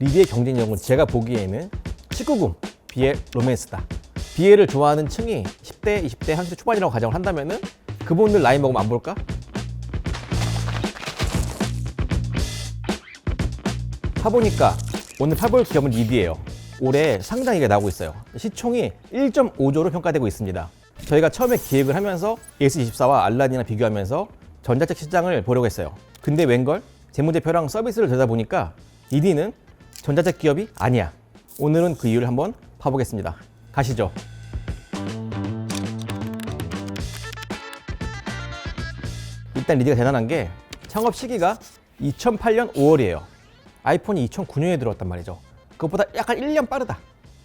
리디의 경쟁력은 제가 보기에는 19금 BL 로맨스다. BL을 좋아하는 층이 10대, 20대, 30대 초반이라고 가정을 한다면은 그분들 나이 먹으면 안 볼까? 파보니까 오늘 파볼 기업은 리디예요. 올해 상당히 나오고 있어요. 시총이 1.5조로 평가되고 있습니다. 저희가 처음에 기획을 하면서 예스24와 알라딘이랑 비교하면서 전자책 시장을 보려고 했어요. 근데 웬걸? 재무제표랑 서비스를 들여다보니까 리디는 전자책 기업이 아니야. 오늘은 그 이유를 한번 봐보겠습니다. 가시죠. 일단 리디가 대단한 게 창업 시기가 2008년 5월이에요. 아이폰이 2009년에 들어왔단 말이죠. 그것보다 약간 1년 빠르다.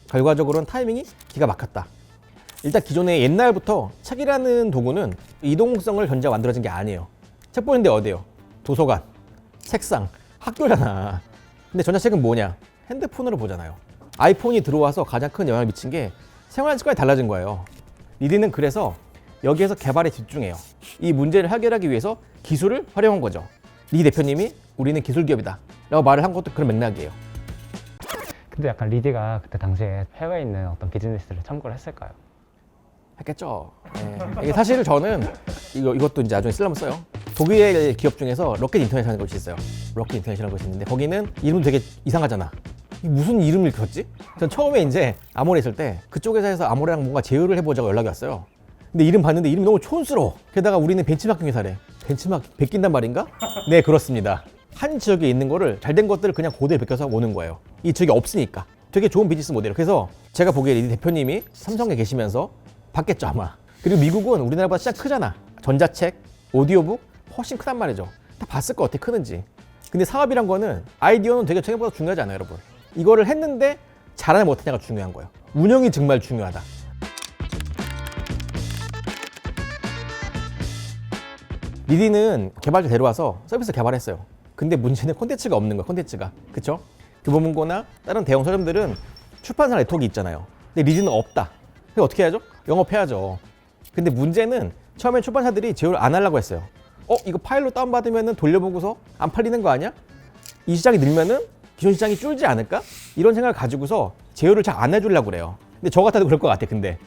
결과적으로는 타이밍이 기가 막혔다. 일단 기존에 옛날부터 책이라는 도구는 이동성을 전제하고 만들어진 게 아니에요. 책 보는 데 어디예요? 도서관, 책상, 학교잖아. 근데 전자책은 뭐냐? 핸드폰으로 보잖아요. 아이폰이 들어와서 가장 큰 영향을 미친 게 생활 습관이 달라진 거예요. 리디는 그래서 여기에서 개발에 집중해요. 이 문제를 해결하기 위해서 기술을 활용한 거죠. 리 대표님이 우리는 기술 기업이다 라고 말을 한 것도 그런 맥락이에요. 근데 약간 리디가 그때 당시에 해외에 있는 어떤 비즈니스를 참고를 했을까요? 했겠죠. 이게 사실 저는 이것도 이제 나중에 쓰려면 써요. 독일의 기업 중에서 로켓 인터넷이라는 것이 있어요. 로켓 인터넷이라는 것이 있는데 거기는 이름 되게 이상하잖아. 무슨 이름을 줬지? 전 처음에 이제 아모레 있을 때 그쪽 회사에서 아모레랑 뭔가 제휴를 해보자고 연락이 왔어요. 근데 이름 봤는데 이름이 너무 촌스러워. 게다가 우리는 벤치마킹 회사래. 벤치마킹 베낀단 말인가? 네, 그렇습니다. 한 지역에 있는 거를 잘된 것들을 그냥 그대로 베껴서 오는 거예요. 이 지역이 없으니까. 되게 좋은 비즈니스 모델이에요. 그래서 제가 보기에 리 대표님이 삼성에 계시면서 봤겠죠 아마. 그리고 미국은 우리나라보다 시장 크잖아. 전자책, 오디오북 훨씬 크단 말이죠. 다 봤을 거 어떻게 크는지. 근데 사업이란 거는 아이디어는 되게 생각보다 중요하지 않아요 여러분. 이거를 했는데 잘하냐 못하냐가 중요한 거예요. 운영이 정말 중요하다. 리디는 개발자 데려와서 서비스 개발했어요. 근데 문제는 콘텐츠가 없는 거야. 콘텐츠가. 그쵸? 교보문고나 다른 대형 서점들은 출판사 네트워크 있잖아요. 근데 리디는 없다. 그래서 어떻게 해야죠? 영업해야죠. 근데 문제는 처음에 출판사들이 제휴를 안 하려고 했어요. 이거 파일로 다운받으면 돌려보고서 안 팔리는 거 아니야? 이 시장이 늘면은 기존 시장이 줄지 않을까? 이런 생각을 가지고서 제휴를 잘 안 해주려고 그래요. 근데 저 같아도 그럴 것 같아. 근데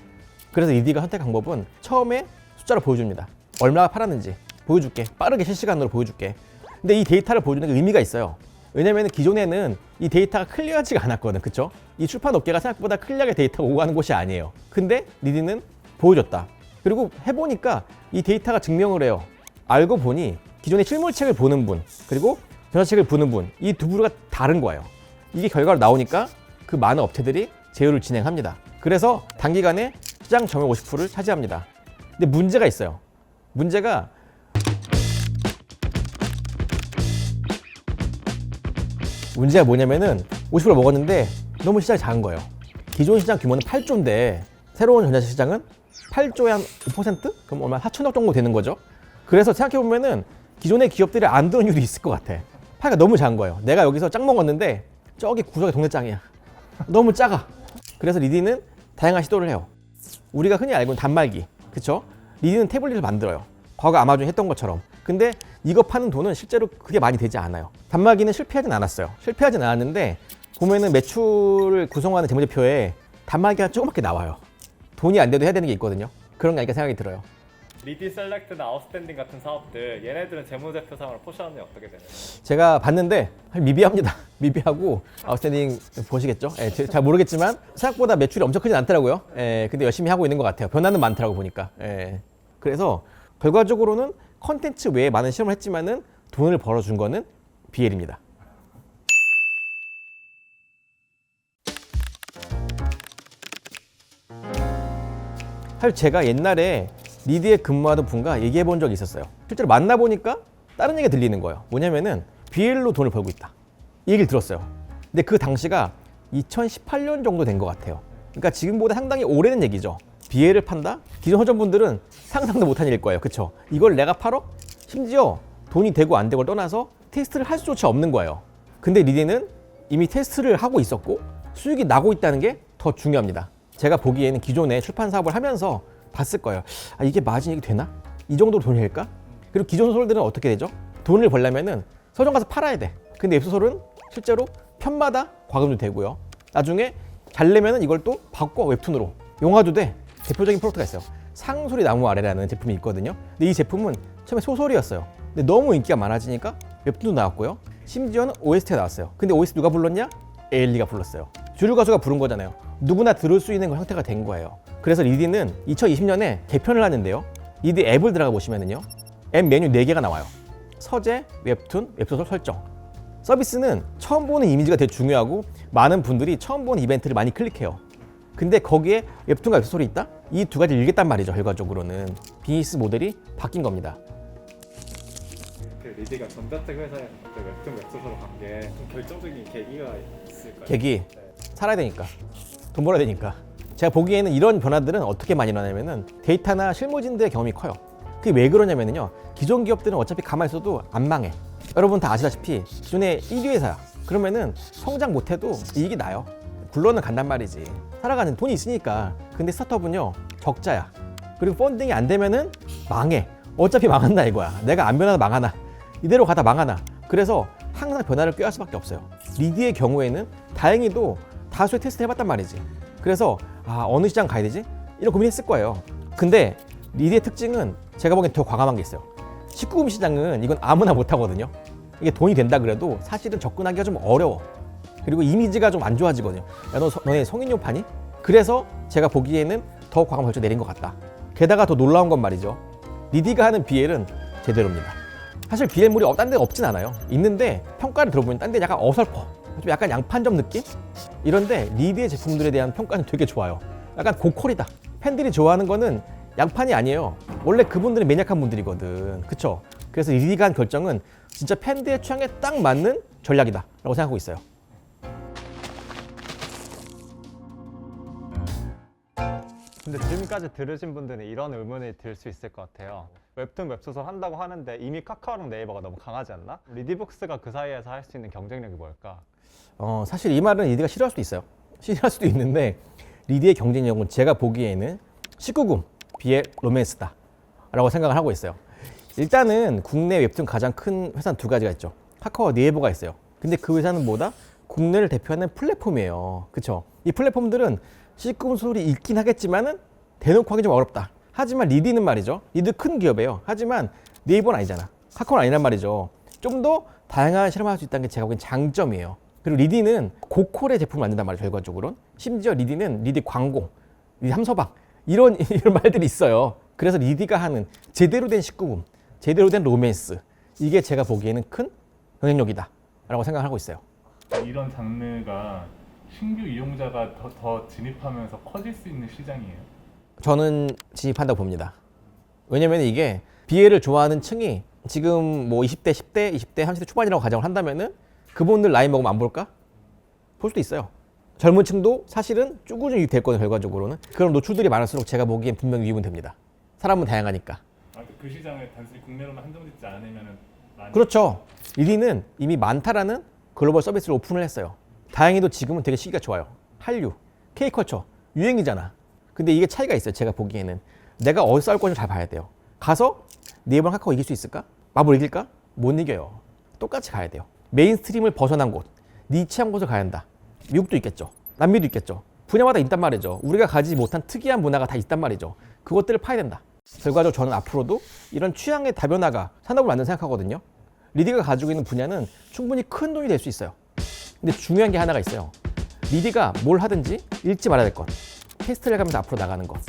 그래서 리디가 선택한 방법은 처음에 숫자로 보여줍니다. 얼마나 팔았는지 보여줄게. 빠르게 실시간으로 보여줄게. 근데 이 데이터를 보여주는 게 의미가 있어요. 왜냐면 기존에는 이 데이터가 클리어하지가 않았거든. 그쵸? 이 출판 업계가 생각보다 클리어하게 데이터가 오고 가는 곳이 아니에요. 근데 리디는 보여줬다. 그리고 해보니까 이 데이터가 증명을 해요. 알고 보니 기존에 실물책을 보는 분 그리고 전자책을 보는 분 이 두 부류가 다른 거예요. 이게 결과로 나오니까 그 많은 업체들이 제휴를 진행합니다. 그래서 단기간에 시장 점유율 50%를 차지합니다. 근데 문제가 있어요. 문제가 뭐냐면은 50% 먹었는데 너무 시장이 작은 거예요. 기존 시장 규모는 8조인데 새로운 전자책 시장은 8조에 한 5%? 그럼 얼마 4천억 정도 되는 거죠. 그래서 생각해보면은 기존의 기업들이 안 드는 이유도 있을 것 같아. 파이가 너무 작은 거예요. 내가 여기서 짱 먹었는데 저기 구석에 동네 짱이야. 너무 작아. 그래서 리디는 다양한 시도를 해요. 우리가 흔히 알고 있는 단말기, 그쵸? 리디는 태블릿을 만들어요. 과거 아마존이 했던 것처럼. 근데 이거 파는 돈은 실제로 그게 많이 되지 않아요. 단말기는 실패하진 않았어요. 실패하진 않았는데 보면은 매출을 구성하는 재무제표에 단말기가 조그맣게 나와요. 돈이 안 돼도 해야 되는 게 있거든요. 그런 게 아닐까 생각이 들어요. 리디 셀렉트나 아웃스탠딩 같은 사업들 얘네들은 재무제표상으로 포션이 어떻게 되나요? 제가 봤는데 미비합니다. 미비하고 아웃스탠딩 보시겠죠? 잘 모르겠지만 생각보다 매출이 엄청 크진 않더라고요. 근데 열심히 하고 있는 것 같아요. 변화는 많더라고 보니까. 그래서 결과적으로는 컨텐츠 외에 많은 실험을 했지만은 돈을 벌어준 거는 BL입니다. 사실 제가 옛날에 리디에 근무하던 분과 얘기해 본 적이 있었어요. 실제로 만나보니까 다른 얘기가 들리는 거예요. 뭐냐면은 BL로 돈을 벌고 있다. 이 얘기를 들었어요. 근데 그 당시가 2018년 정도 된 것 같아요. 그러니까 지금보다 상당히 오래된 얘기죠. BL을 판다? 기존 서점분들은 상상도 못한 일일 거예요. 그쵸? 이걸 내가 팔어? 심지어 돈이 되고 안 되고를 떠나서 테스트를 할 수조차 없는 거예요. 근데 리디는 이미 테스트를 하고 있었고 수익이 나고 있다는 게 더 중요합니다. 제가 보기에는 기존에 출판 사업을 하면서 봤을 거예요. 이게 마진이 되나? 이 정도로 돈이 될까? 그리고 기존 소설들은 어떻게 되죠? 돈을 벌려면은 서점 가서 팔아야 돼. 근데 웹소설은 실제로 편마다 과금도 되고요. 나중에 잘 내면은 이걸 또 바꿔 웹툰으로 영화도 돼. 대표적인 프로젝트가 있어요. 상소리 나무 아래라는 제품이 있거든요. 근데 이 제품은 처음에 소설이었어요. 근데 너무 인기가 많아지니까 웹툰도 나왔고요. 심지어는 OST가 나왔어요. 근데 OST 누가 불렀냐? 에일리가 불렀어요. 주류 가수가 부른 거잖아요. 누구나 들을 수 있는 형태가 된 거예요. 그래서 리디는 2020년에 개편을 하는데요. 리디 앱을 들어가 보시면은요. 앱 메뉴 4개가 나와요. 서재, 웹툰, 웹소설 설정. 서비스는 처음 보는 이미지가 되게 중요하고 많은 분들이 처음 보는 이벤트를 많이 클릭해요. 근데 거기에 웹툰과 웹소설이 있다? 이 두 가지를 읽겠단 말이죠. 결과적으로는 비즈니스 모델이 바뀐 겁니다. 그 리디가 전자책 회사에 웹툰 웹소설로 간 게 좀 결정적인 계기가 있을까요? 계기 네. 살아야 되니까 돈 벌어야 되니까. 제가 보기에는 이런 변화들은 어떻게 많이 일어나냐면은 데이터나 실무진들의 경험이 커요. 그게 왜 그러냐면요. 기존 기업들은 어차피 가만히 있어도 안 망해. 여러분 다 아시다시피 기존에 1위 회사야. 그러면은 성장 못해도 이익이 나요. 굴러는 간단 말이지. 살아가는 돈이 있으니까. 근데 스타트업은요 적자야. 그리고 펀딩이 안 되면은 망해. 어차피 망한다 이거야. 내가 안 변하다 망하나. 이대로 가다 망하나. 그래서 항상 변화를 꾀할 수밖에 없어요. 리디의 경우에는 다행히도 다수의 테스트 해봤단 말이지. 그래서 어느 시장 가야 되지? 이런 고민했을 거예요. 근데 리디의 특징은 제가 보기엔 더 과감한 게 있어요. 19금 시장은 이건 아무나 못하거든요. 이게 돈이 된다 그래도 사실은 접근하기가 좀 어려워. 그리고 이미지가 좀 안 좋아지거든요. 야, 너네 성인용 파니? 그래서 제가 보기에는 더 과감한 결정 내린 것 같다. 게다가 더 놀라운 건 말이죠. 리디가 하는 BL은 제대로입니다. 사실 BL물이 딴 데 없진 않아요. 있는데 평가를 들어보면 딴 데 약간 어설퍼. 좀 약간 양판점 느낌? 이런데 리디의 제품들에 대한 평가는 되게 좋아요. 약간 고퀄이다. 팬들이 좋아하는 거는 양판이 아니에요. 원래 그분들은 매니악한 분들이거든. 그쵸? 그래서 리디가 한 결정은 진짜 팬들의 취향에 딱 맞는 전략이다 라고 생각하고 있어요. 근데 지금까지 들으신 분들은 이런 의문이 들 수 있을 것 같아요. 웹툰 웹소설 한다고 하는데 이미 카카오랑 네이버가 너무 강하지 않나? 리디북스가 그 사이에서 할 수 있는 경쟁력이 뭘까? 사실 이 말은 리디가 싫어할 수도 있어요. 싫어할 수도 있는데 리디의 경쟁력은 제가 보기에는 19금 BL 로맨스다 라고 생각을 하고 있어요. 일단은 국내 웹툰 가장 큰 회사는 두 가지가 있죠. 카카오와 네이버가 있어요. 근데 그 회사는 뭐다? 국내를 대표하는 플랫폼이에요. 그쵸? 이 플랫폼들은 19금 소설이 있긴 하겠지만은 대놓고 하기 좀 어렵다. 하지만 리디는 말이죠. 리디 큰 기업이에요. 하지만 네이버는 아니잖아. 카카오는 아니란 말이죠. 좀 더 다양한 실험을 할 수 있다는 게 제가 보기엔 장점이에요. 그리고 리디는 고퀄의 제품을 만든단 말이에요. 결과적으로는. 심지어 리디는 리디 광고, 리디 함서방 이런 말들이 있어요. 그래서 리디가 하는 제대로 된 19금, 제대로 된 로맨스 이게 제가 보기에는 큰 영향력이다 라고 생각하고 있어요. 이런 장르가 신규 이용자가 더 진입하면서 커질 수 있는 시장이에요. 저는 진입한다고 봅니다. 왜냐면 이게 BL을 좋아하는 층이 지금 뭐 20대, 10대, 20대, 30대 초반이라고 가정을 한다면은 그분들 나이 먹으면 안 볼까? 볼 수도 있어요. 젊은 층도 사실은 꾸준히 유입될 거예요. 결과적으로는. 그런 노출들이 많을수록 제가 보기엔 분명히 유입은 됩니다. 사람은 다양하니까. 그 시장을 단순히 국내로만 한정짓지 않으면 많이 그렇죠. 리디는 이미 많다라는 글로벌 서비스를 오픈을 했어요. 다행히도 지금은 되게 시기가 좋아요. 한류, K컬처, 유행이잖아. 근데 이게 차이가 있어요. 제가 보기에는. 내가 어디서 싸울 건지 잘 봐야 돼요. 가서 네이버랑 카카오 이길 수 있을까? 마블 이길까? 못 이겨요. 똑같이 가야 돼요. 메인스트림을 벗어난 곳, 니치한 곳을 가야 한다. 미국도 있겠죠. 남미도 있겠죠. 분야마다 있단 말이죠. 우리가 가지 못한 특이한 문화가 다 있단 말이죠. 그것들을 파야 된다. 결과적으로 저는 앞으로도 이런 취향의 다변화가 산업을 만든다 생각하거든요. 리디가 가지고 있는 분야는 충분히 큰 돈이 될 수 있어요. 근데 중요한 게 하나가 있어요. 리디가 뭘 하든지 읽지 말아야 될 것. 테스트를 해가면서 앞으로 나가는 것.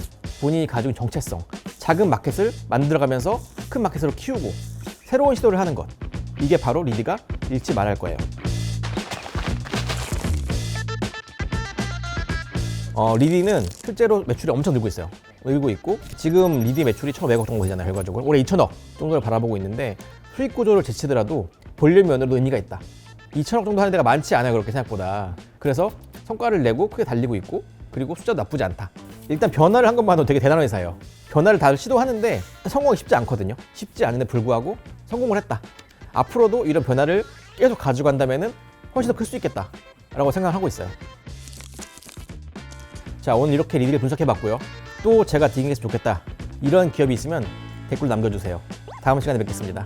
본인이 가지고 있는 정체성. 작은 마켓을 만들어가면서 큰 마켓으로 키우고 새로운 시도를 하는 것. 이게 바로 리디가 잃지 말아야 할 거예요. 리디는 실제로 매출이 엄청 늘고 있어요. 늘고 있고 지금 리디 매출이 1,500억 정도 되잖아요. 결과적으로 올해 2,000억 정도를 바라보고 있는데 수익 구조를 제치더라도 볼륨 면으로도 의미가 있다. 2,000억 정도 하는 데가 많지 않아요. 그렇게 생각보다. 그래서 성과를 내고 크게 달리고 있고 그리고 숫자도 나쁘지 않다. 일단 변화를 한 것만도 되게 대단한 회사예요. 변화를 다들 시도하는데 성공하기 쉽지 않거든요. 쉽지 않은데 불구하고 성공을 했다. 앞으로도 이런 변화를 계속 가져간다면은 훨씬 더 클 수 있겠다 라고 생각을 하고 있어요. 자, 오늘 이렇게 리디를 분석해봤고요. 또 제가 디깅했으면 좋겠다 이런 기업이 있으면 댓글 남겨주세요. 다음 시간에 뵙겠습니다.